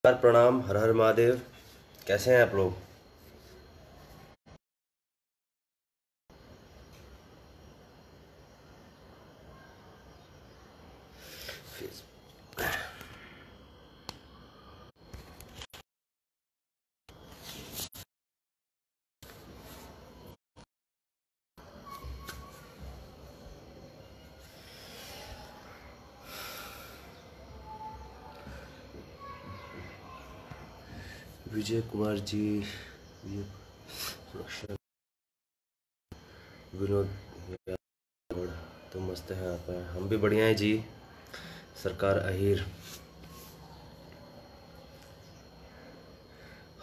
प्रणाम। हर हर महादेव। कैसे हैं आप लोग? विजय कुमार जी, सुरक्षा, विनोद यादव, तो मस्त है आप। हम भी बढ़िया हैं जी। सरकार अहीर।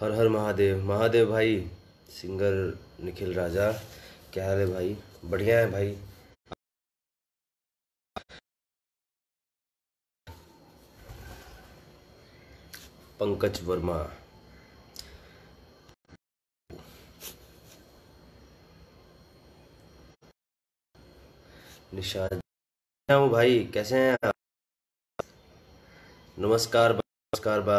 हर हर महादेव। महादेव भाई। सिंगर निखिल राजा, क्या हाल है भाई? बढ़िया है भाई। पंकज वर्मा। निशाद। हूँ भाई, कैसे हैं आप? नमस्कार बा, नमस्कार बा।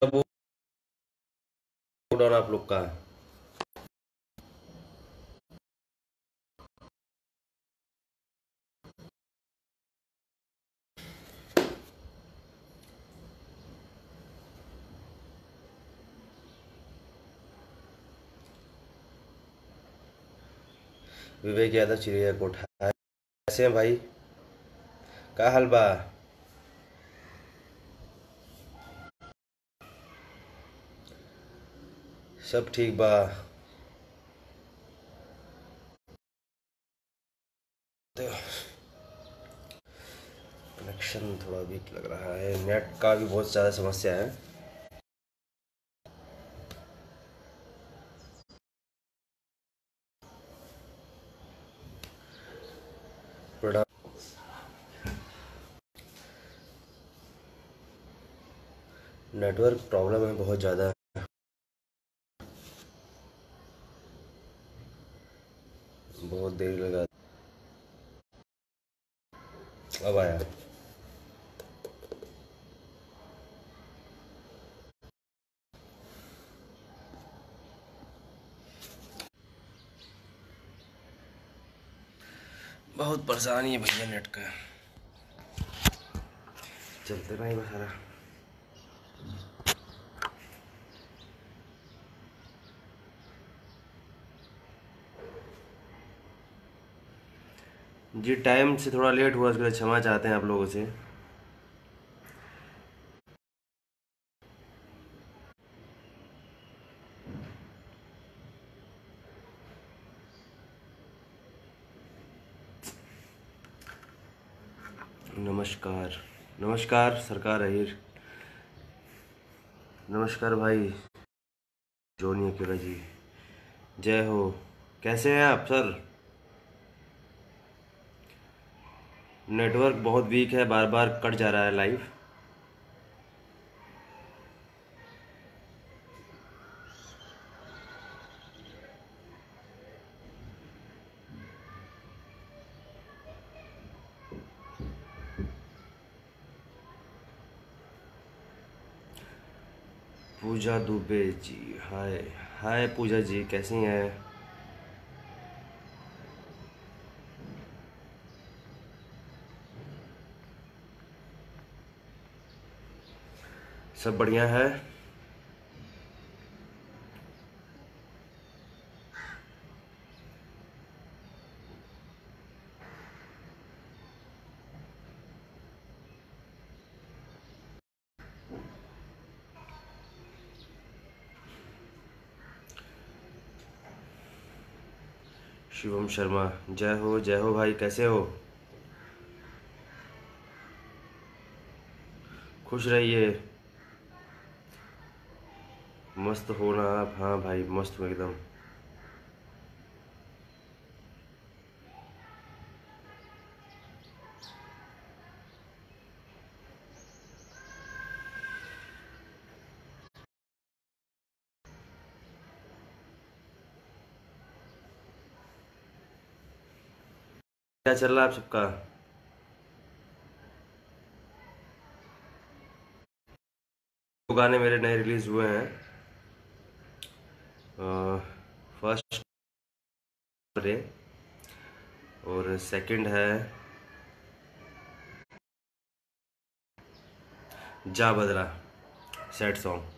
कब लॉकडाउन आप लोग का? विवेक यादव, चिड़िया कोठा। कैसे हैं भाई? का हाल बा? सब ठीक बा। तो कनेक्शन थोड़ा वीक लग रहा है, नेट का भी बहुत ज़्यादा समस्या है। प्रोडक्ट नेटवर्क प्रॉब्लम है बहुत ज़्यादा। बहुत देर लगा। अब आया। बहुत परेशानी है भैया नेट का। चलते रहे बस सारा। जी टाइम से थोड़ा लेट हुआ, उसके लिए क्षमा चाहते हैं आप लोगों से। नमस्कार। नमस्कार सरकार अहिर। नमस्कार भाई जोनी अकेला जी। जय हो। कैसे हैं आप सर? नेटवर्क बहुत वीक है, बार बार कट जा रहा है लाइव। पूजा दुबे जी, हाय। हाय पूजा जी, कैसी हैं? सब बढ़िया है। शिवम शर्मा, जय हो भाई, कैसे हो? खुश रहिए। मस्त हो ना आप? हाँ भाई मस्त हूँ एकदम। क्या चल रहा है आप सबका? दो गाने मेरे नए रिलीज हुए हैं। फर्स्ट रे और सेकंड है जा बदला, सैड सॉन्ग।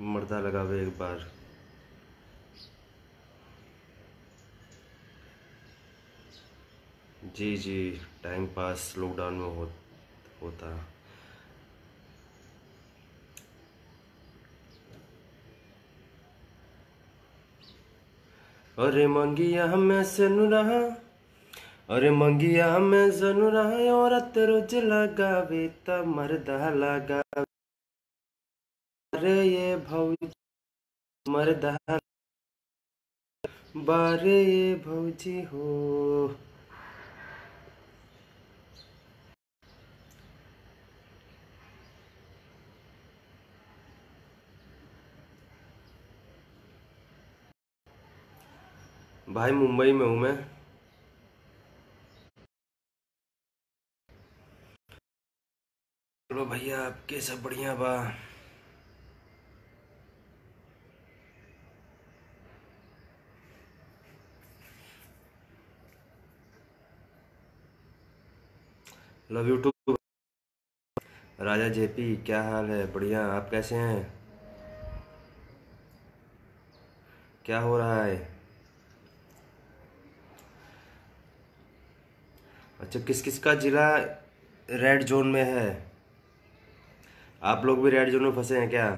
मर्दा लगावे एक बार। जी जी, टाइम पास लॉकडाउन में होता। अरे मंगिया हमें से रहा, अरे मंगिया हमें जनु रहा, औरत रोज लगावे त मर्दा लगा। अरे ये भौजी मर्दा बारे ये भौजी हो। भाई मुंबई में हूँ मैं। चलो भैया, आपके सब बढ़िया बा? Love you too Raja JP, क्या हाल है? बढ़िया, आप कैसे हैं? क्या हो रहा है? अच्छा, किस किस का जिला रेड जोन में है? आप लोग भी रेड जोन में फंसे हैं क्या?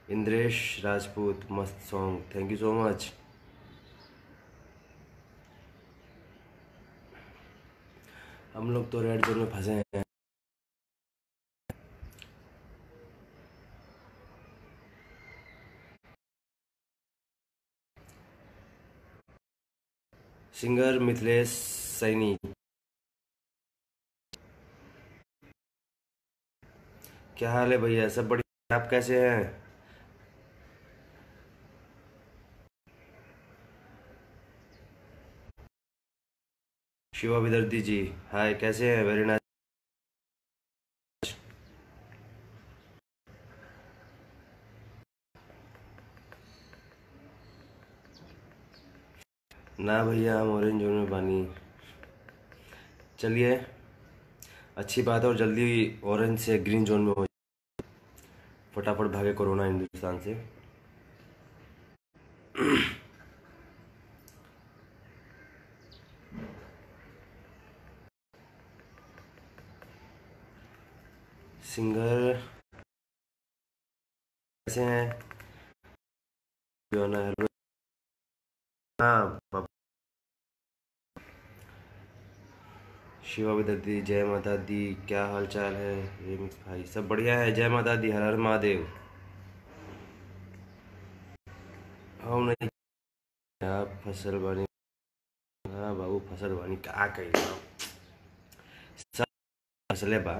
इंद्रेश राजपूत, मस्त song, thank you so much. हम लोग तो रेड जोन में फंसे हैं। सिंगर मिथिलेश सैनी, क्या हाल है भैया? सब बढ़िया, आप कैसे हैं? शिवा विदर्ती जी, हाय, कैसे हैं? Very nice. ना भैया, हम ऑरेंज जोन में पानी। चलिए, अच्छी बात है, और जल्दी ऑरेंज से ग्रीन जोन में हो। फटाफट भागे कोरोना हिंदुस्तान से। सिंगर कैसे हैं? हाँ शिवा विदर्ती, जय माता दी, क्या हाल चाल है? रेमिक्स भाई, सब बढ़िया है, जय माता दी, हर हर महादेव। हम नहीं, आप फसल बानी। हाँ बाबू, फसल बानी का कही सब फसले बा।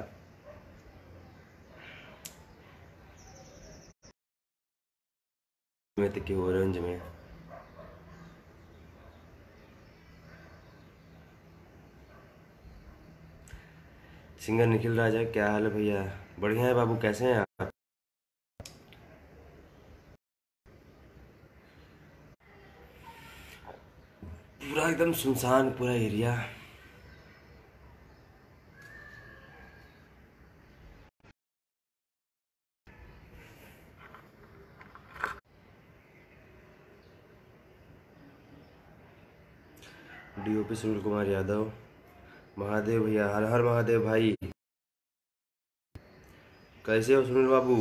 में तक ऑरेंज में। सिंगर निखिल राजा, क्या हाल है भैया? बढ़िया है बाबू, कैसे हैं आप? पूरा एकदम सुनसान पूरा एरिया। डीओपी सुनील कुमार यादव, महादेव भैया, हर हर महादेव भाई। कैसे हो सुनील बाबू?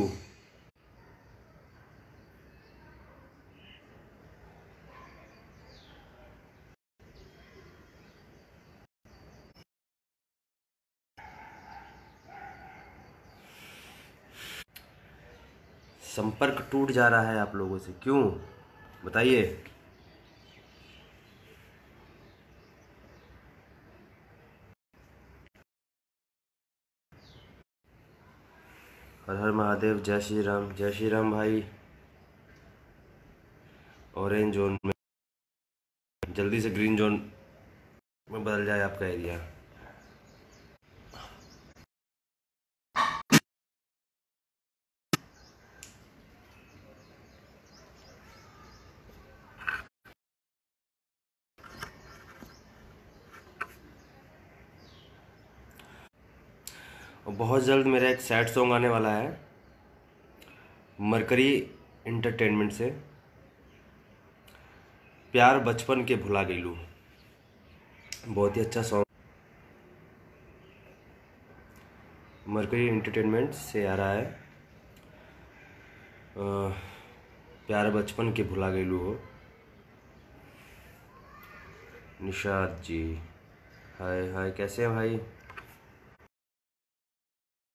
संपर्क टूट जा रहा है आप लोगों से, क्यों बताइए। हर हर महादेव, जय श्री राम भाई। ऑरेंज जोन में जल्दी से ग्रीन जोन में बदल जाए आपका एरिया। और बहुत जल्द मेरा एक सैड सॉन्ग आने वाला है मरकरी इंटरटेनमेंट से, प्यार बचपन के भुला गईलू। बहुत ही अच्छा सॉन्ग मरकरी इंटरटेनमेंट से आ रहा है। प्यार बचपन के भुला गईलू हो। निषाद जी हाय हाय, कैसे हैं भाई?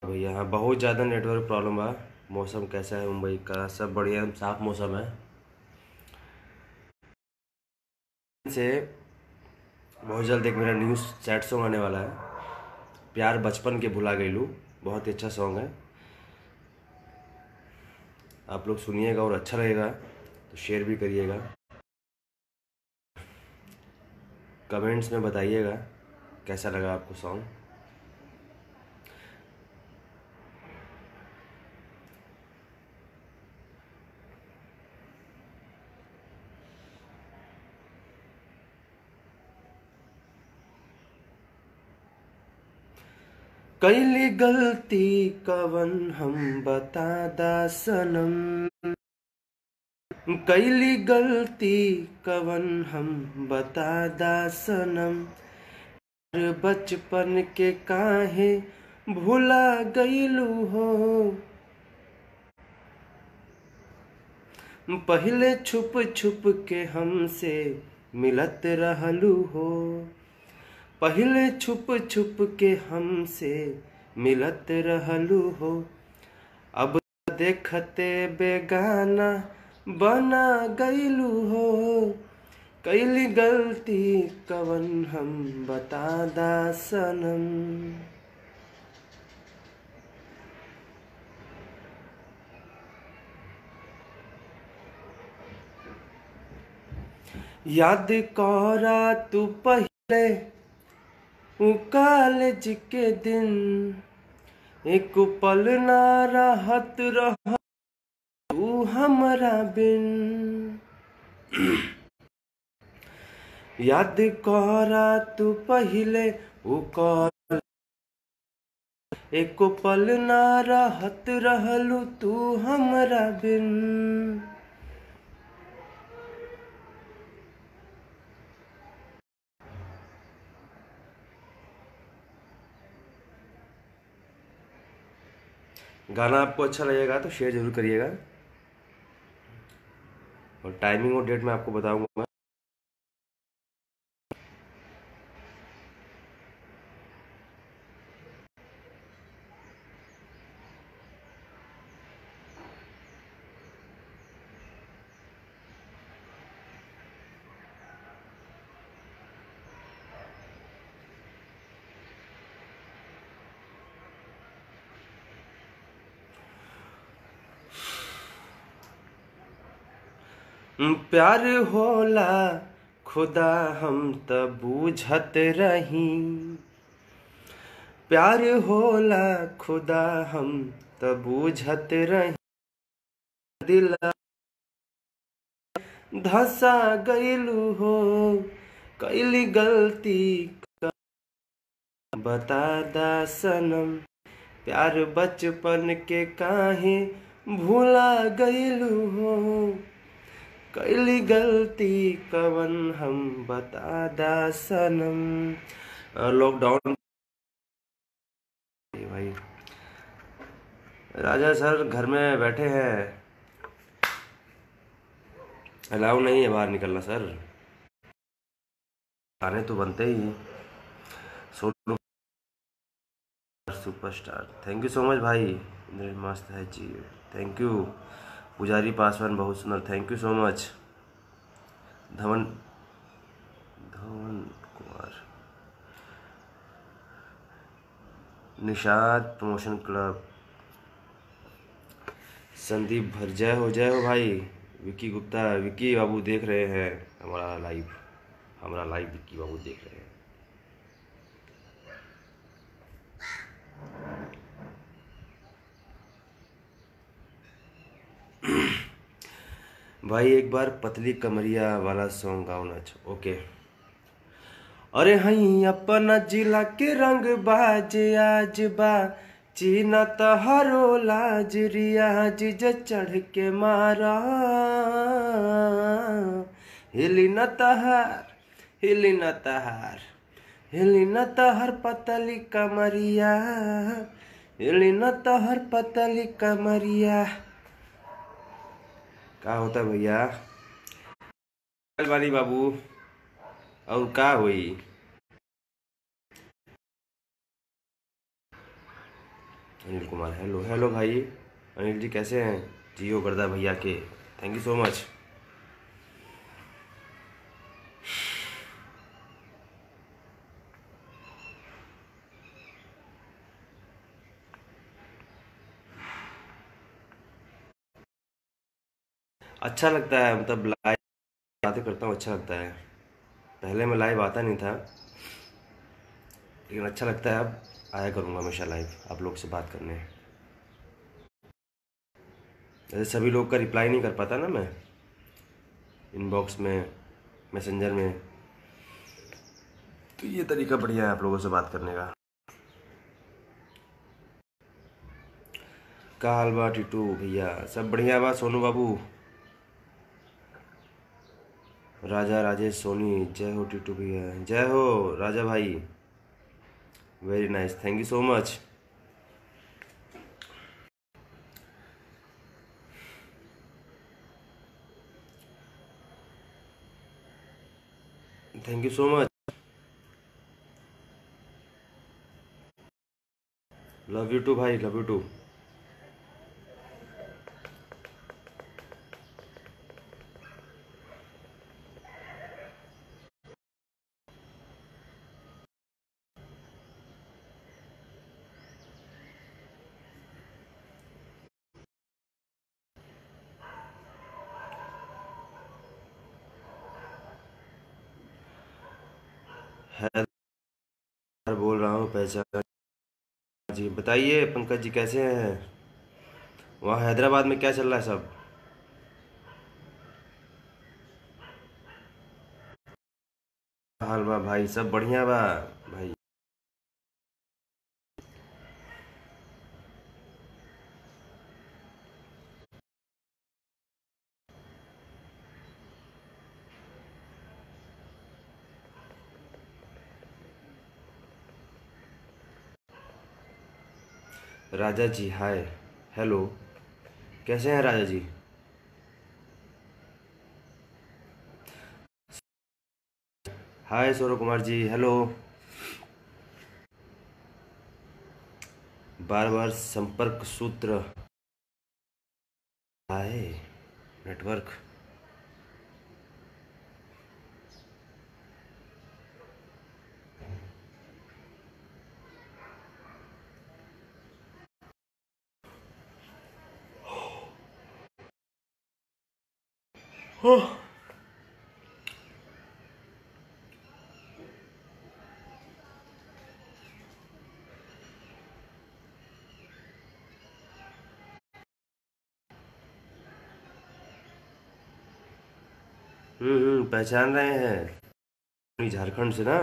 भैया हाँ, बहुत ज़्यादा नेटवर्क प्रॉब्लम है। मौसम कैसा है मुंबई का? सब बढ़िया, साफ मौसम है। से बहुत जल्द एक मेरा न्यू सैड सॉन्ग आने वाला है, प्यार बचपन के भुला गईलू। बहुत ही अच्छा सॉन्ग है, आप लोग सुनिएगा और अच्छा लगेगा तो शेयर भी करिएगा। कमेंट्स में बताइएगा कैसा लगा आपको सॉन्ग। कैली गलती कवन हम बता दा सनम, कैली गलती कवन हम बता दा सनम, बचपन के काहे भुला गईलू हो। पहले छुप छुप के हमसे मिलत रहलू हो, पहले छुप छुप के हमसे मिलत रहलू हो। अब देखते बेगाना बना गईलू हो, कैली गलती कवन हम बता दा सनम। याद करा तू पहले उ कॉलेज के दिन, एक पल ना रहत रह तू हमरा बिन। याद करा तू पहले उ कॉलेज, एक पल ना रहत रहलू तू हमरा बिन। गाना आपको अच्छा लगेगा तो शेयर जरूर करिएगा, और टाइमिंग और डेट मैं आपको बताऊंगा। प्यार होला खुदा हम त बूझत रही, प्यार होला खुदा हम त बूझत रही। दिल धसा गईलू हो, कैली गलती बता दा सनम, प्यार बचपन के काहे भूला गईलू हो, कैली गलती कवन हम बता दा सनम। लॉकडाउन भाई, राजा सर घर में बैठे हैं, अलाउ नहीं है बाहर निकलना सर, खाने तो बनते ही। Sonu superstar, thank you so much भाई, मस्त है जी, थैंक यू। पुजारी पासवान बहुत सुंदर, thank you so much. Dhawan Dhawan Kumar, Nishad promotion club, Sandeep भर, जय हो भाई। विकी गुप्ता, विकी बाबू देख रहे हैं हमारा लाइव विकी बाबू देख रहे हैं। भाई एक बार पतली कमरिया वाला सॉन्ग गाओ ना। ओके। अरे हई अपना जिला के रंग बाज आज बा, चीना तहरो लाज रियाज ज चढ़ के मारा, हिली न तहार हिली न तहार हिली न तहर पतली कमरिया, हिली न तहर पतली कमरिया। का होता भैया वाली बाबू, और का हुई। अनिल कुमार, हेलो हेलो भाई। अनिल जी कैसे हैं? जियो गर्दा भैया के, थैंक यू सो मच। अच्छा लगता है, मतलब लाइव बातें करता हूँ, अच्छा लगता है। पहले मैं लाइव आता नहीं था, लेकिन अच्छा लगता है। अब आया करूँगा हमेशा लाइव आप लोग से बात करने। जैसे सभी लोग का रिप्लाई नहीं कर पाता ना मैं, इनबॉक्स में, मैसेंजर में, तो ये तरीका बढ़िया है आप लोगों से बात करने का। का हाल बा टीटू भैया? सब बढ़िया बा सोनू बाबू। राजा राजेश सोनी, जय हो टीटू भैया, जय हो राजा भाई, very nice, thank you so much. Thank you so much, love you too भाई, लव यू टू। हैदर बोल रहा हूँ, पहचान जी। बताइए पंकज जी कैसे हैं? वहाँ हैदराबाद में क्या चल रहा है सब? हाल बा भाई, सब बढ़िया बा भाई। राजा जी हाय, हेलो, कैसे हैं राजा जी? हाय सौरभ कुमार जी, हेलो। बार बार संपर्क सूत्र आए, नेटवर्क। पहचान रहे हैं, झारखंड से ना।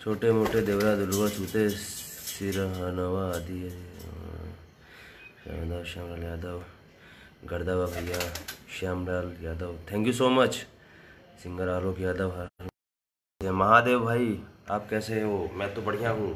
छोटे मोटे देवरा दुलवा छूते सिरहनवा आदि। यादव, श्यामलाल यादव, गर्दावा भैया, Shyamlal Yadav, thank you so much. Singer Alok Yadav, Mahadev भाई आप कैसे हो? मैं तो बढ़िया हूँ।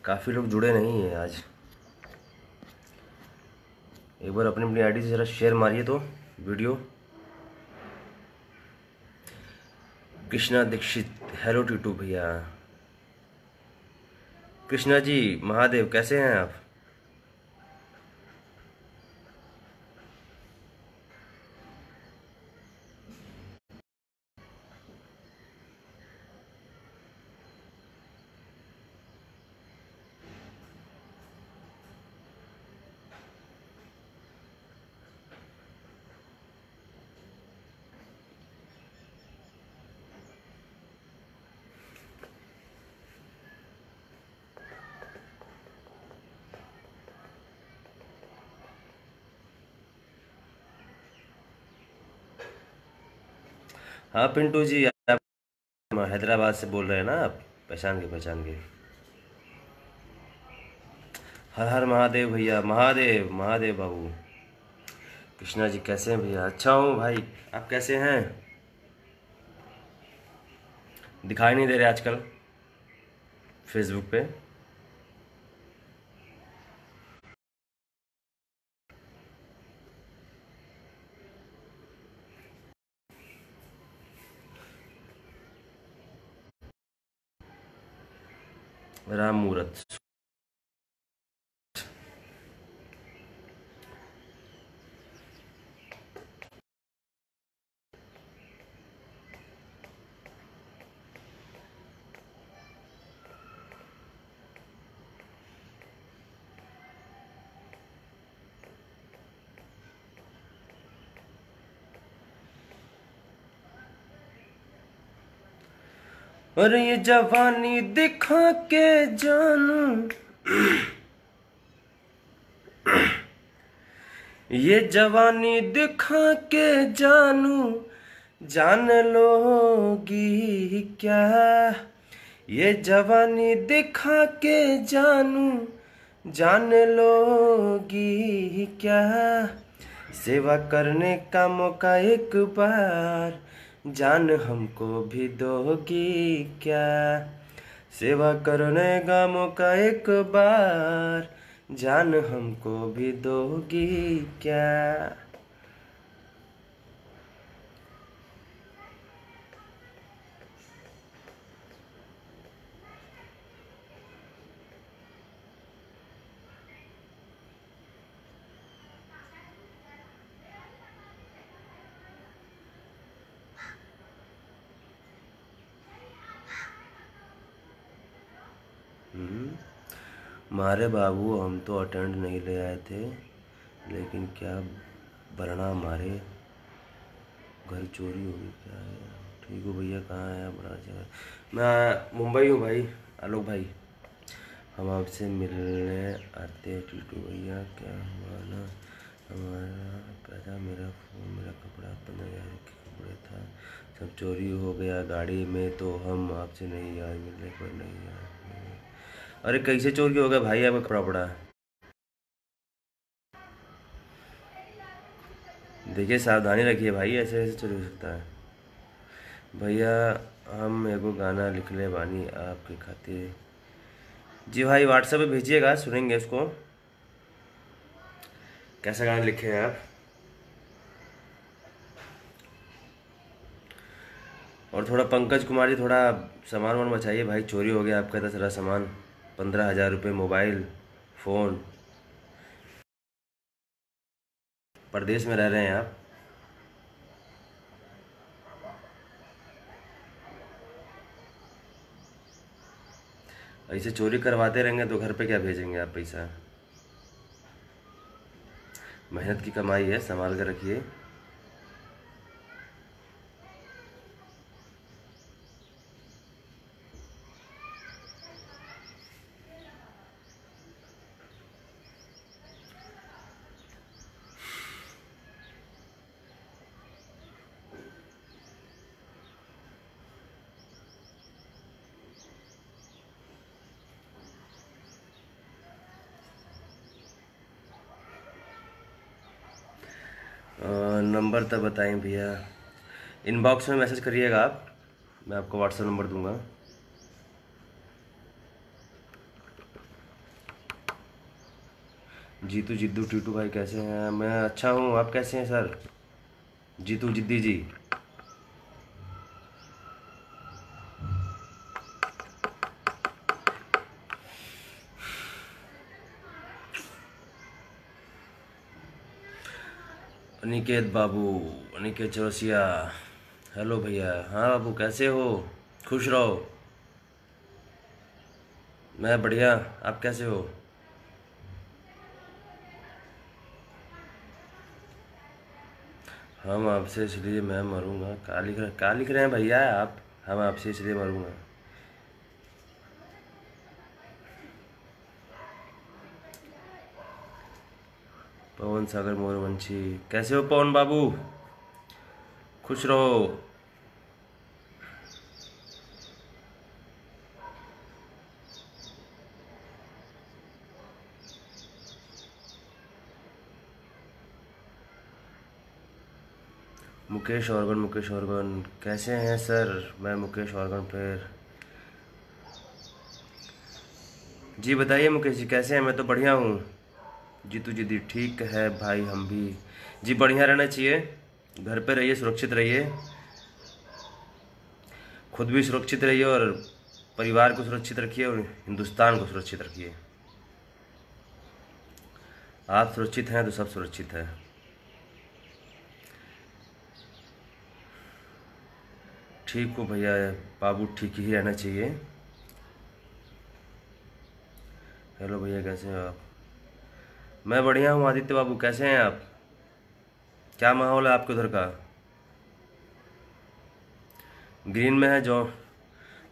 काफ़ी लोग जुड़े नहीं हैं आज। एक बार अपनी अपनी आईडी से ज़रा शेयर मारिए तो वीडियो। कृष्णा दीक्षित, हेलो टीटू भैया। कृष्णा जी, महादेव कैसे हैं आप? हाँ पिंटू जी, आप हैदराबाद से बोल रहे हैं ना आप? पहचान के पहचान के। हर हर महादेव भैया, महादेव महादेव बाबू। कृष्णा जी कैसे हैं भैया? अच्छा हूँ भाई, आप कैसे हैं? दिखाई नहीं दे रहे आजकल फेसबुक पे। राम मूरत। और ये जवानी दिखा के जानू, ये जवानी दिखा के जानू, जान लोगी क्या? ये जवानी दिखा के जानू, जान लोगी क्या? सेवा करने का मौका एक बार, जान हमको भी दोगी क्या? सेवा करने का मौका एक बार, जान हमको भी दोगी क्या? मारे बाबू, हम तो अटेंड नहीं ले आए थे, लेकिन क्या बरना मारे, घर चोरी हो गई क्या है? ठीक हो भैया, कहाँ है बड़ा जगह? मैं मुंबई हूँ भाई, आलोक भाई। हम आपसे मिलने आते टीटू भैया, क्या हुआ ना हमारा पैसा, मेरा फ़ोन, मेरा कपड़ा 15,000 के कपड़े था, सब चोरी हो गया गाड़ी में, तो हम आपसे नहीं यार मिलने पर नहीं यार। अरे कैसे चोरी हो गया भाई आपका कपड़ा पड़ा? देखिए सावधानी रखिए भाई, ऐसे ऐसे चोरी हो सकता है। भैया हम एगो गाना लिखले बानी आपके खातिर। जी भाई व्हाट्सएप पे भेजिएगा, सुनेंगे उसको। कैसा गाना लिखे हैं आप? और थोड़ा पंकज कुमार जी, थोड़ा सामान वामान बचाइए भाई, चोरी हो गया आपका इतना सारा सामान, 15,000 रुपये, मोबाइल, फ़ोन। परदेश में रह रहे हैं आप? ऐसे चोरी करवाते रहेंगे तो घर पे क्या भेजेंगे आप पैसा? मेहनत की कमाई है, संभाल कर रखिए। नंबर तो बताएं भैया, इनबॉक्स में मैसेज करिएगा आप, मैं आपको व्हाट्सएप नंबर दूंगा। जीतू जिद्दू टीटू भाई कैसे हैं? मैं अच्छा हूँ, आप कैसे हैं सर? जीतू जिद्दी जी। अनिकेत बाबू, अनिकेत चौरसिया, हेलो भैया। हाँ बाबू कैसे हो? खुश रहो। मैं बढ़िया, आप कैसे हो? हम आपसे इसलिए मैं मरूंगा, क्या लिख रहे हैं भैया आप? हम आपसे इसलिए मरूंगा। पवन सागर मोरवंशी, कैसे हो पवन बाबू? खुश रहो। मुकेश औरगन कैसे हैं सर? मैं मुकेश औरगन प्लेयर। जी बताइए मुकेश जी कैसे हैं? मैं तो बढ़िया हूँ। जीतू जी ठीक है भाई, हम भी जी बढ़िया रहना चाहिए। घर पे रहिए, सुरक्षित रहिए, खुद भी सुरक्षित रहिए और परिवार को सुरक्षित रखिए और हिंदुस्तान को सुरक्षित रखिए। आप सुरक्षित हैं तो सब सुरक्षित है। ठीक हो भैया बाबू, ठीक ही रहना चाहिए। हेलो भैया कैसे हैं आप? मैं बढ़िया हूँ आदित्य बाबू, कैसे हैं आप? क्या माहौल है आपके उधर का? ग्रीन में है जो,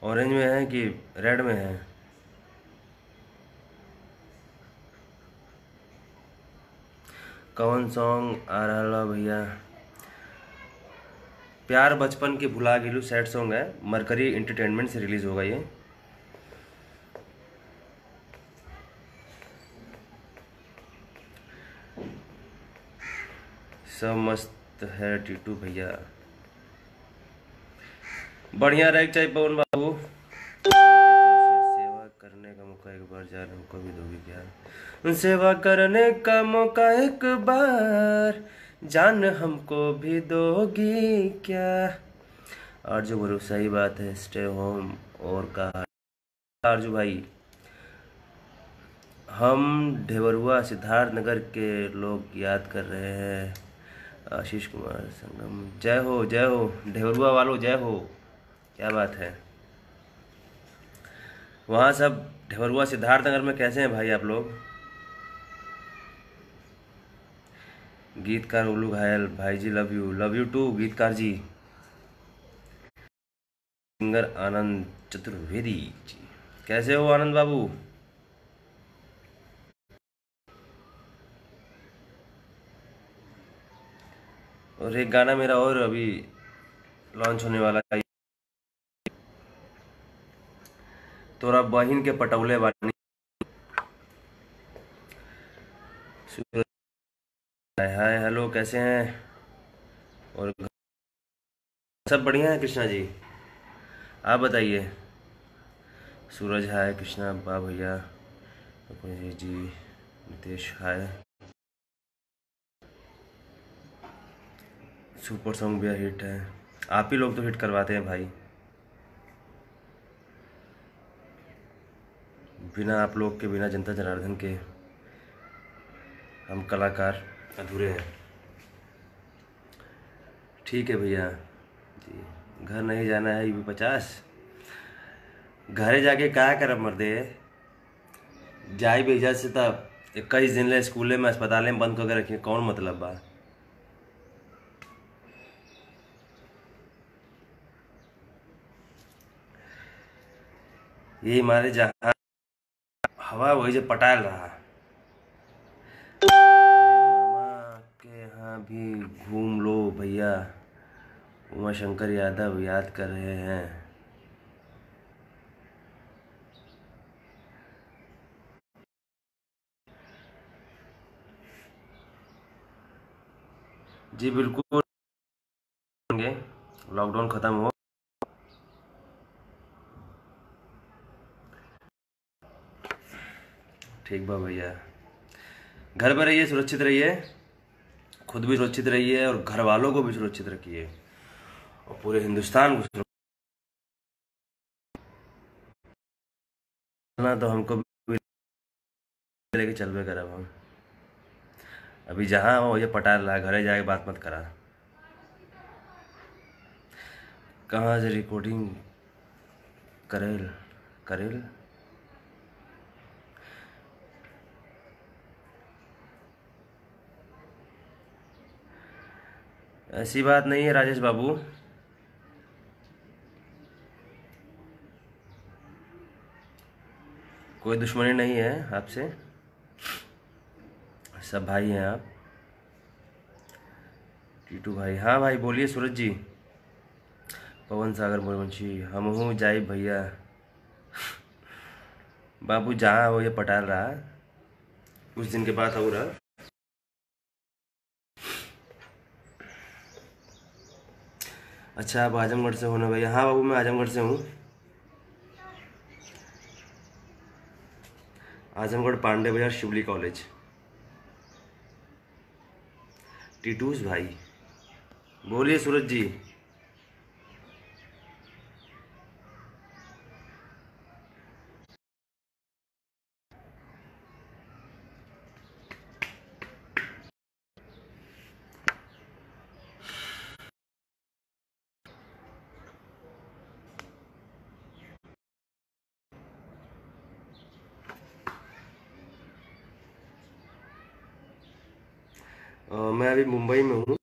ऑरेंज में है कि रेड में है? कौन सॉन्ग आ रहा भैया? प्यार बचपन की भुला गिलू सैड सॉन्ग है, मरकरी इंटरटेनमेंट से रिलीज होगा ये। सब मस्त है टीटू भैया, बढ़िया रह चाहिए पवन बाबू। सेवा करने का मौका एक बार, जान हमको भी दोगी क्या? सेवा करने का मौका एक बार, जान हमको भी दोगी क्या? आरजू बोलो सही बात है, स्टे होम। और कहा आरजू भाई, हम ढेबरुआ सिद्धार्थ नगर के लोग याद कर रहे हैं। आशीष कुमार संगम, जय हो ढेबरुआ वालों, जय हो। क्या बात है? वहाँ सब ढेबरुआ सिद्धार्थ नगर में कैसे हैं भाई आप लोग? गीतकार उल्लू घायल भाई जी, लव यू टू गीतकार जी। सिंगर आनंद चतुर्वेदी जी, कैसे हो आनंद बाबू? और एक गाना मेरा और अभी लॉन्च होने वाला है, तोरा बहिन के पटौले बानी। सूरज, हाय हाय हेलो कैसे हैं? और सब बढ़िया है कृष्णा जी, आप बताइए। सूरज हाय, कृष्णा बा भैया, अपने जी, नितेश हाय। सुपर सॉन्ग भी हिट है, आप ही लोग तो हिट करवाते हैं भाई, बिना आप लोग के, बिना जनता जनार्दन के हम कलाकार अधूरे हैं। ठीक है भैया जी, घर नहीं जाना है UP50, घरे जाके क्या करब मर्दे? जाई भेजा से तब 21 दिन ले स्कूले में अस्पताल में बंद करके रखिए, कौन मतलब बा? ये हमारे जहाँ हवा वही जो पटाल रहा। मामा के यहाँ भी घूम लो भैया, उमा शंकर यादव याद कर रहे हैं। जी बिल्कुल होंगे, लॉकडाउन खत्म हो। ठीक बा भैया, घर पर रहिए, सुरक्षित रहिए, खुद भी सुरक्षित रहिए और घर वालों को भी सुरक्षित रखिए और पूरे हिंदुस्तान को सुरक्षित। तो हमको भी लेके चलबे करब हम। अभी जहाँ हो ये पटा रहा, घरे जाके बात मत करा। कहाँ से रिकॉर्डिंग करेल करेल? ऐसी बात नहीं है राजेश बाबू, कोई दुश्मनी नहीं है आपसे, सब भाई हैं आप। टीटू भाई, हाँ भाई बोलिए सूरज जी। पवन सागर मुरवंशी, हम हूँ जाई भैया। बाबू जहाँ हो ये पटाल रहा, कुछ दिन के बाद हो रहा। अच्छा आप आजमगढ़ से हो ना भैया? हाँ बाबू मैं आजमगढ़ से हूँ, आजमगढ़ पांडे बाजार शिवली कॉलेज। टीटूस भाई, बोलिए सूरज जी। मैं अभी मुंबई में हूँ,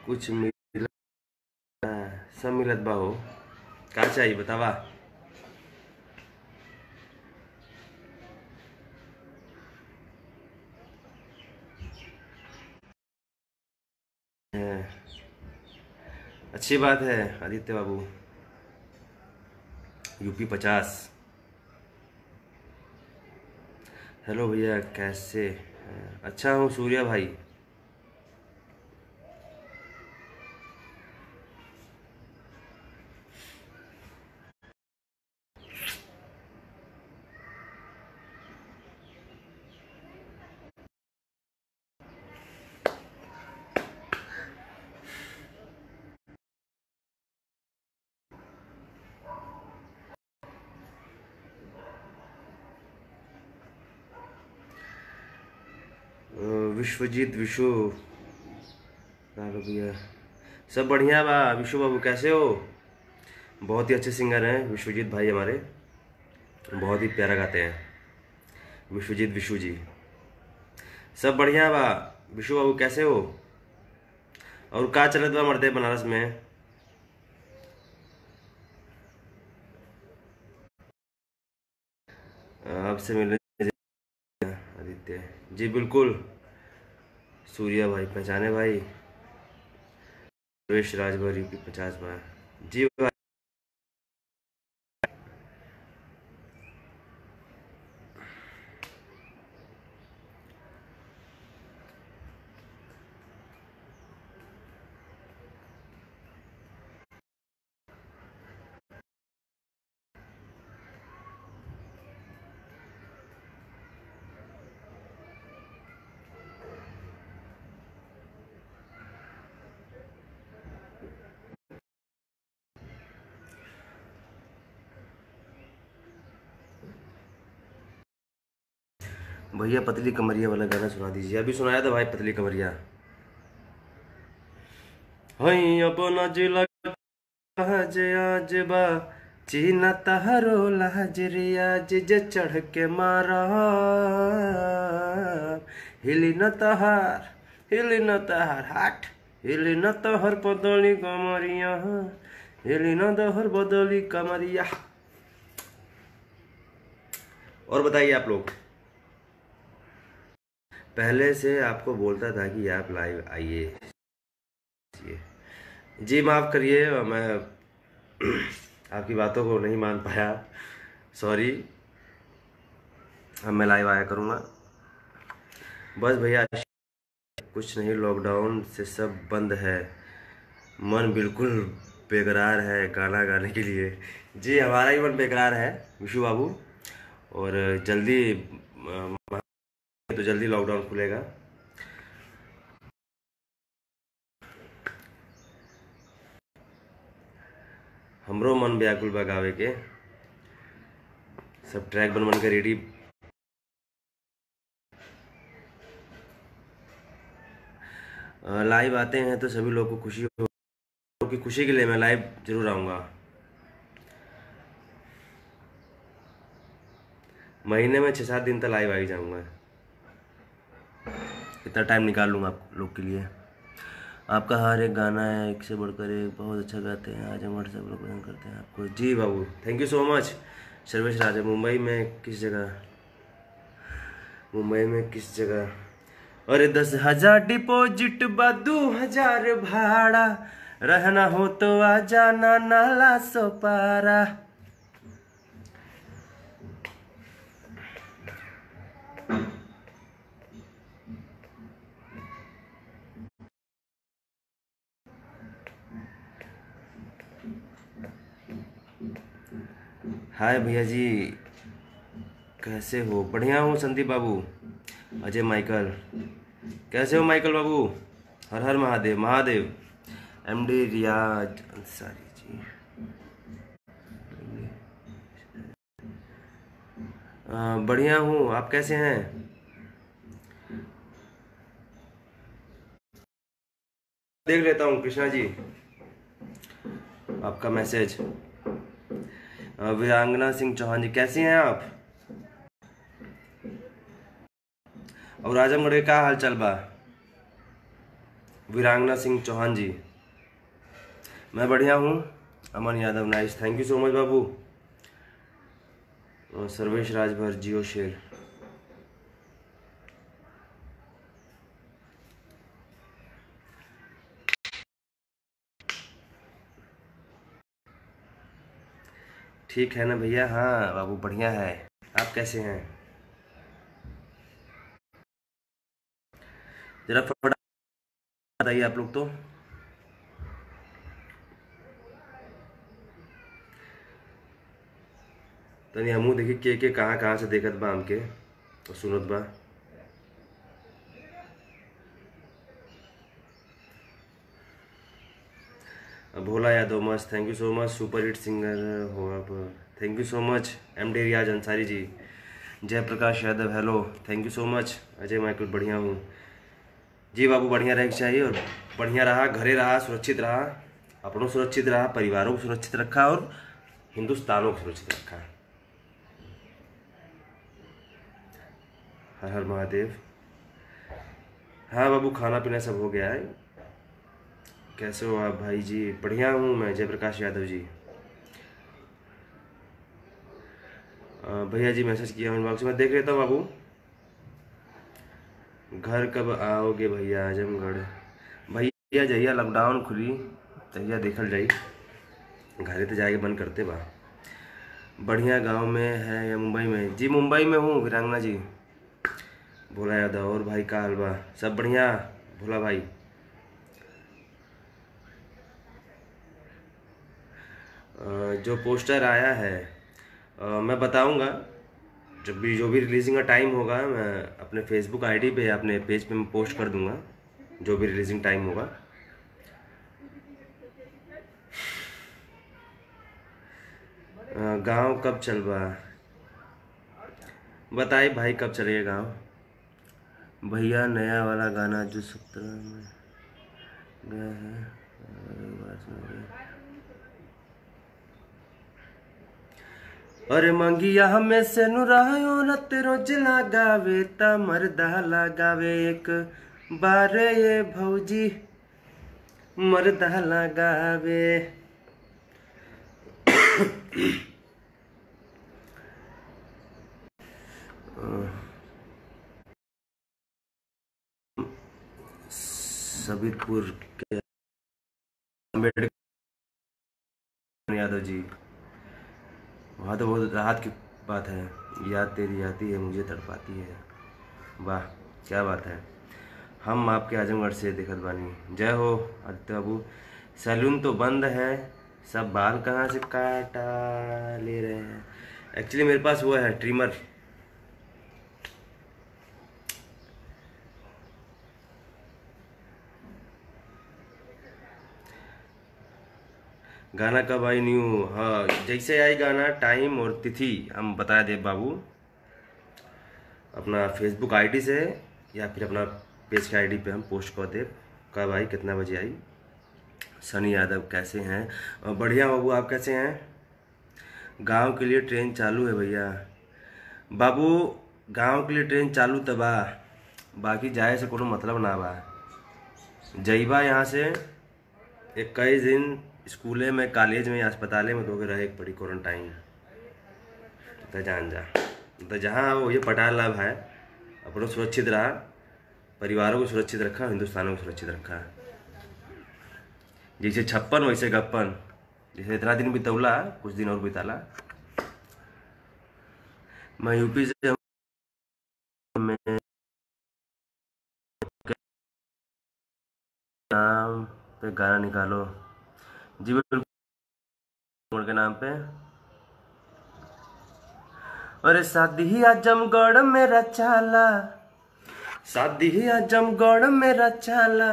कुछ मिला, सब मिलत बा हो, का चाहिए बतावा। अच्छी बात है आदित्य बाबू। यूपी 50। हेलो भैया कैसे हैं? अच्छा हूँ सूर्या भाई। विश्वजीत विशु, हेलो भैया, सब बढ़िया बा। विशु बाबू कैसे हो? बहुत ही अच्छे सिंगर हैं विश्वजीत भाई हमारे, बहुत ही प्यारा गाते हैं विश्वजीत विशु जी। सब बढ़िया बा। विशु बाबू कैसे हो? और का चलत बा मर्दे बनारस में? आपसे मिलने आदित्य जी बिल्कुल। सूर्या भाई पहचाने भाई। सुरेश राजभर यूपी 50 बार। जी भाई। भैया पतली कमरिया वाला गाना सुना दीजिए। अभी सुनाया था भाई पतली कमरिया। हई अपना जिला जे आज बा, चीना तहरो लाज रियाज जे चढ़ के मारा, हिली न तहार, हिली न तहार हाट, हिली न तहर बदली कमरिया, हिली न तहर बदली कमरिया। और बताइए आप लोग। पहले से आपको बोलता था कि आप लाइव आइए। जी माफ़ करिए, मैं आपकी बातों को नहीं मान पाया, सॉरी। अब मैं लाइव आया करूँगा बस भैया। कुछ नहीं, लॉकडाउन से सब बंद है, मन बिल्कुल बेकरार है गाना गाने के लिए। जी हमारा ही मन बेकरार है विशु बाबू, और जल्दी तो जल्दी लॉकडाउन खुलेगा। हमरो मन व्याकुल बा गावे के, सब ट्रैक बन के रेडी। लाइव आते हैं तो सभी लोग को खुशी हो, की खुशी के लिए मैं लाइव जरूर आऊँगा। महीने में 6-7 दिन तक लाइव आ ही जाऊँगा, इतना टाइम निकाल लूँगा आप लोग के लिए। आपका हर एक गाना है एक से बढ़कर एक, बहुत अच्छा गाते हैं, आजमगढ़ सब लोग पसंद करते हैं आपको। जी बाबू thank you so much. Sarvesh Raja, Mumbai में किस जगह? मुंबई में किस जगह? अरे 10,000 डिपॉजिट बा 2,000 भाड़ा, रहना हो तो आ जाना नाला सोपारा। हाय भैया जी, कैसे हो? बढ़िया हूँ संदीप बाबू। अजय माइकल, कैसे हो माइकल बाबू? हर हर महादेव महादेव। एमडी रियाज अंसारी जी, बढ़िया हूँ, आप कैसे हैं? देख लेता हूँ कृष्णा जी आपका मैसेज। वीरांगना सिंह चौहान जी, कैसी हैं आप? और आजमगढ़ के क्या हाल चाल बा? वीरांगना सिंह चौहान जी, मैं बढ़िया हूँ। Aman Yadav, nice, thank you so much बाबू। सर्वेश राजभर, जियो शेर। ठीक है ना भैया? हाँ बाबू बढ़िया है, आप कैसे हैं? जरा फटाफट बताइए आप लोग तो। तनी हमू देखी के कहाँ कहाँ से देखत बा हमके और सुनत बा। भोला यादव, मस्त, thank you so much. Super hit singer हो आप, thank you so much. MD Riyaz Ansari ji, Jayprakash Yadav, hello, thank you so much. Ajay Michael, बढ़िया हूँ जी बाबू, बढ़िया रहे चाहिए, और बढ़िया रहा, घरे रहा, सुरक्षित रहा, अपनों सुरक्षित रहा, परिवारों को सुरक्षित रखा, और हिंदुस्तानों को सुरक्षित रखा। हर हर महादेव। हाँ बाबू, खाना पीना सब हो गया है। कैसे हो आप भाई जी? बढ़िया हूँ मैं, जयप्रकाश यादव जी। भैया जी मैसेज किया हूँ बॉक्स में, देख लेता हूँ बाबू। घर कब आओगे भैया आजमगढ़? भैया जहिया लॉकडाउन खुली तहिया देखल जाई, घरे तो जाके बंद करते बा। बढ़िया, गांव में है या मुंबई में? जी मुंबई में हूँ वीरांगना जी। भोला यादव, और भाई का हलवा, सब बढ़िया भोला भाई। जो पोस्टर आया है मैं बताऊंगा, जब भी जो भी रिलीजिंग का टाइम होगा मैं अपने फेसबुक आईडी पे, अपने पेज पे मैं पोस्ट कर दूंगा, जो भी रिलीजिंग टाइम होगा। गांव कब चल बा? बताइए भाई कब चलेगा गांव? भैया नया वाला गाना जो 17 में गया है, अरे मंगिया हमें से नुरायो रत रोज लगावे ता मर्दा लगावे एक बार ये भौजी, मर्दा लगावे। सबीरपुर के अम्बेडकर यादव जी, वहाँ तो बहुत राहत की बात है। याद तेरी आती है मुझे तड़पाती है, वाह क्या बात है। हम आपके आजमगढ़ से देखत बानी। जय हो आदित्य बाबू। सैलून तो बंद है, सब बाल कहाँ से काटा ले रहे हैं। एक्चुअली मेरे पास वो है ट्रिमर। गाना कब आई न्यू? हाँ, जैसे आई गाना टाइम और तिथि हम बता दे बाबू, अपना फेसबुक आईडी से या फिर अपना पेज के आईडी पे हम पोस्ट कर दे कब आई, कितना बजे आई। सनी यादव कैसे हैं? बढ़िया बाबू, आप कैसे हैं? गांव के लिए ट्रेन चालू है भैया। बाबू गांव के लिए ट्रेन चालू तबा, बाकी जाए से कोनो मतलब ना बा। जइबा यहाँ से 21 दिन स्कूले में, कॉलेज में, अस्पताले में तो रहे पड़ी क्वारंटाइन। तो जान जा, तो जहाँ वो ये पटाल लाभ है, अपनों सुरक्षित रहा, परिवारों को सुरक्षित रखा, हिंदुस्तानों को सुरक्षित रखा। जैसे 56 वैसे गप्पन, जैसे इतना दिन बितौला कुछ दिन और बिताला। मैं यूपी से हूँ, मैं नाम पे गाना निकालो। जी बिल्कुल, के नाम पे। अरे शादी आजमगढ़ मेरा चाला, शादी आजमगढ़ मेरा चाला,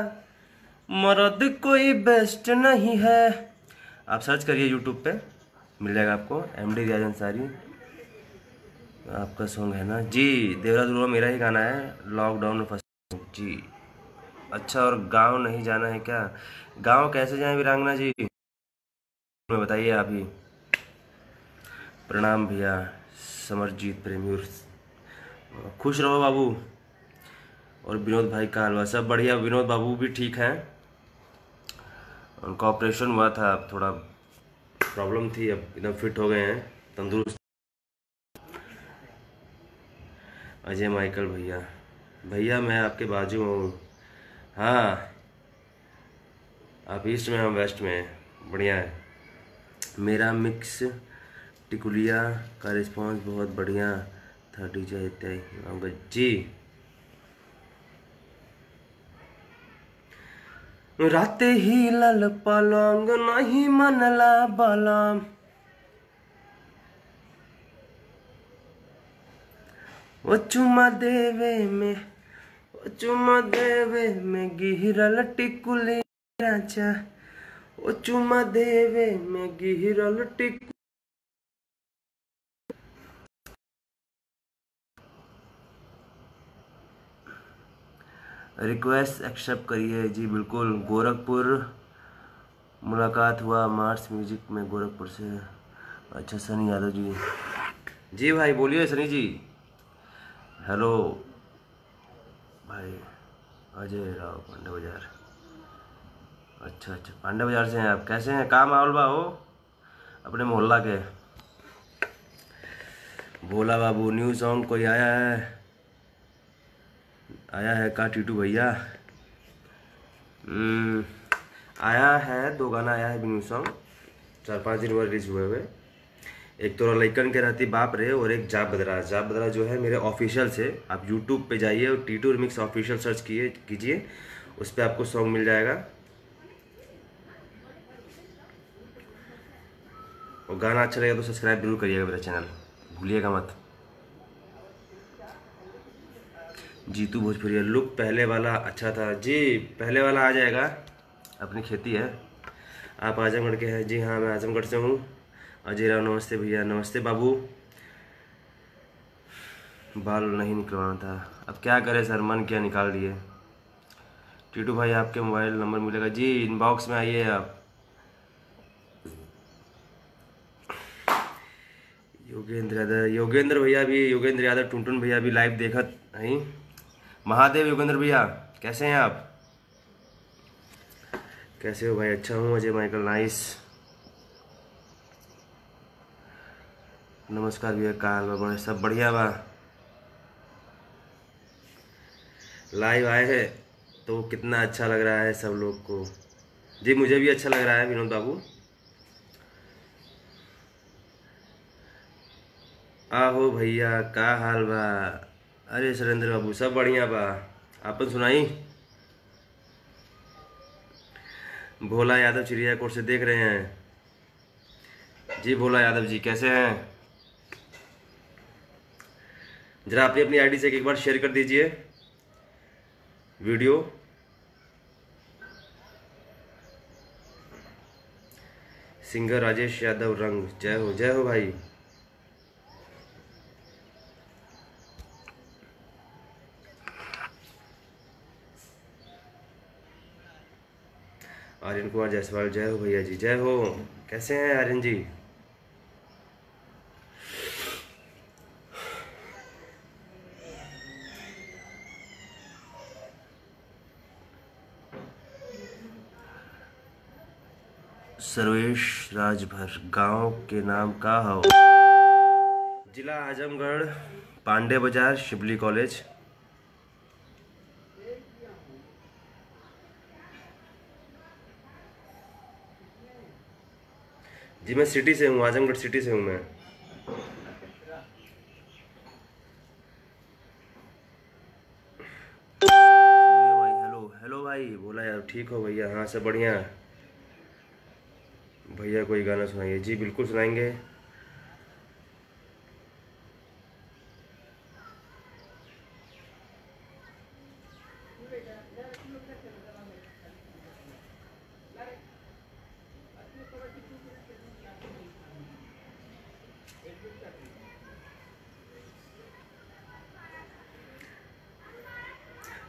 मर्द कोई बेस्ट नहीं है। आप सर्च करिए यूट्यूब पे, मिल जाएगा आपको। एमडी रियाज अंसारी आपका सॉन्ग है ना जी। देवराज दुर्गा मेरा ही गाना है, लॉकडाउन में फंसे जी। अच्छा, और गांव नहीं जाना है क्या? गांव कैसे जाएं वीरांगना जी, मैं बताइए आप ही। प्रणाम भैया समरजीत प्रेमी उर्फ। खुश रहो बाबू। और विनोद भाई का हलवा सब बढ़िया। विनोद बाबू भी ठीक हैं, उनका ऑपरेशन हुआ था, अब थोड़ा प्रॉब्लम थी, अब एकदम फिट हो गए हैं, तंदुरुस्त। अजय माइकल भैया, भैया मैं आपके बाजू हूँ। हाँ, आप ईस्ट में, हम वेस्ट में, बढ़िया है। मेरा मिक्स टिकुलिया का रिस्पांस बहुत बढ़िया था डीजे इत्यादि जी। राते ही लल पलंग नहीं मनला बलम, वो चुमा देवे में गिरल टिकुली राजा, वो चुमा देवे में गिरल टिकुली। रिक्वेस्ट एक्सेप्ट करिए जी बिल्कुल। गोरखपुर मुलाकात हुआ मार्स म्यूजिक में, गोरखपुर से। अच्छा सनी यादव जी, जी भाई बोलिए सनी जी। हेलो भाई, अजय राव पांडे बाजार। अच्छा अच्छा, पांडे बाजार से हैं आप। कैसे हैं, काम माहौल बा हो अपने मोहल्ला के? भोला बाबू न्यू सॉन्ग कोई आया है? आया है का टीटू भैया? आया है, 2 गाना आया है न्यू सॉन्ग, 4-5 दिन हुआ रिलीज हुए हुए। एक तो लइकन के रहती बाप रे, और एक जा बदरा जो है मेरे ऑफिशियल से। आप यूट्यूब पे जाइए और टीटू रिमिक्स ऑफिशियल सर्च कीजिए, उस पर आपको सॉन्ग मिल जाएगा। और गाना अच्छा लगेगा तो सब्सक्राइब जरूर करिएगा मेरा चैनल, भूलिएगा मत। जीतू भोजपुरिया, लुक पहले वाला अच्छा था जी। पहले वाला आ जाएगा, अपनी खेती है। आप आजमगढ़ के हैं? जी हाँ, मैं आजमगढ़ से हूँ। अजय राव नमस्ते भैया। नमस्ते बाबू। बाल नहीं निकलवाना था, अब क्या करें सर, मन क्या निकाल दिए। टीटू भाई आपके मोबाइल नंबर मिलेगा जी, इनबॉक्स में आइए आप। योगेंद्र भैया भी, योगेंद्र यादव, टुनटुन भैया भी लाइव देखत नहीं। महादेव योगेंद्र भैया कैसे हैं आप? कैसे हो भाई? अच्छा हूँ अजय माइकल, नाइस। नमस्कार भैया, का हाल बा? सब बढ़िया बा। लाइव आए हैं तो कितना अच्छा लग रहा है सब लोग को। जी मुझे भी अच्छा लग रहा है विनोद बाबू। आहो भैया का हाल बा? अरे सुरेंद्र बाबू सब बढ़िया बा, आपन सुनाई। भोला यादव चिड़ियाकोट से देख रहे हैं जी। भोला यादव जी कैसे हैं? जरा अपनी अपनी आईडी से एक बार शेयर कर दीजिए वीडियो। सिंगर राजेश यादव रंग, जय हो भाई। आर्यन कुमार जायसवाल, जय हो भैया जी, जय हो। कैसे हैं आर्यन जी? सर्वेश राजभर, गांव के नाम का हो? जिला आजमगढ़, पांडे बाजार, शिबली कॉलेज। जी मैं सिटी से हूँ, आजमगढ़ सिटी से हूँ मैं। भाई हेलो हेलो भाई, बोला यार ठीक हो भैया? हाँ सब बढ़िया। भैया कोई गाना सुनाइए। जी बिल्कुल सुनाएंगे।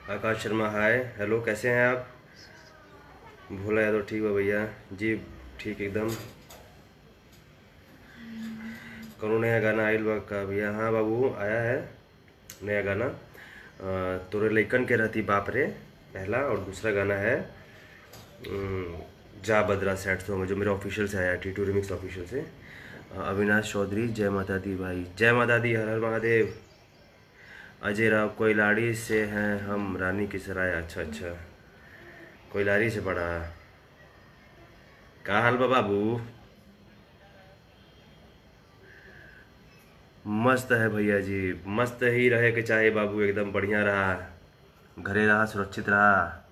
आकाश शर्मा हाय, हेलो कैसे हैं आप? भोला यादव ठीक हो भैया? जी ठीक एकदम। कौन नया गाना आइल बा का भैया? हाँ बाबू आया है नया गाना। तोरे लइकन के रहती बाप रे पहला, और दूसरा गाना है जा बदरा सैड सॉन्ग, जो मेरे ऑफिशियल से आया, टीटू रिमिक्स ऑफिशियल से। अविनाश चौधरी, जय माता दी भाई, जय माता दी, हर हर महादेव। अजय राव, कोयलाड़ी से हैं हम, रानी की सराय। अच्छा अच्छा, कोयलाड़ी से पढ़ा। का हाल बा बाबू? मस्त है भैया जी, मस्त ही रहे के चाहे बाबू, एकदम बढ़िया रहा, घरे रहा, सुरक्षित रहा।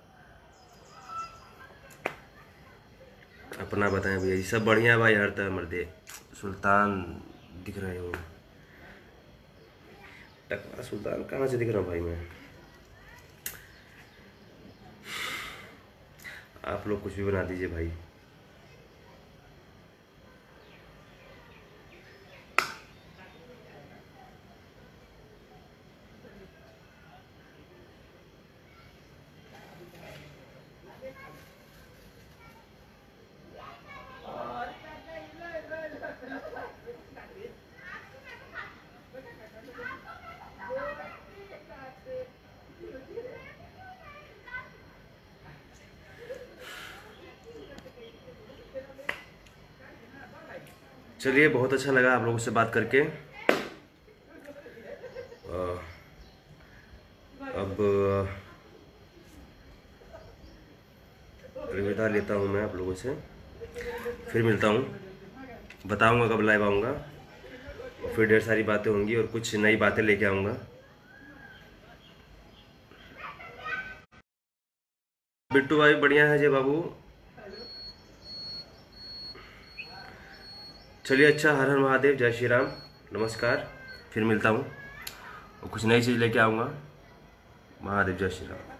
अपना बताएं भैया जी? सब बढ़िया भाई, हर तरह मर्दे। सुल्तान दिख रहे हो? टकला सुल्तान कहाँ से दिख रहा हूँ भाई मैं? आप लोग कुछ भी बना दीजिए भाई। चलिए बहुत अच्छा लगा आप लोगों से बात करके। अब अलविदा लेता हूँ मैं आप लोगों से, फिर मिलता हूँ, बताऊँगा कब लाइव आऊँगा, और फिर ढेर सारी बातें होंगी और कुछ नई बातें लेके आऊँगा। बिट्टू भाई बढ़िया है जय बाबू। चलिए अच्छा, हर हर महादेव, जय श्री राम, नमस्कार, फिर मिलता हूँ और कुछ नई चीज़ लेके आऊँगा। महादेव, जय श्री राम।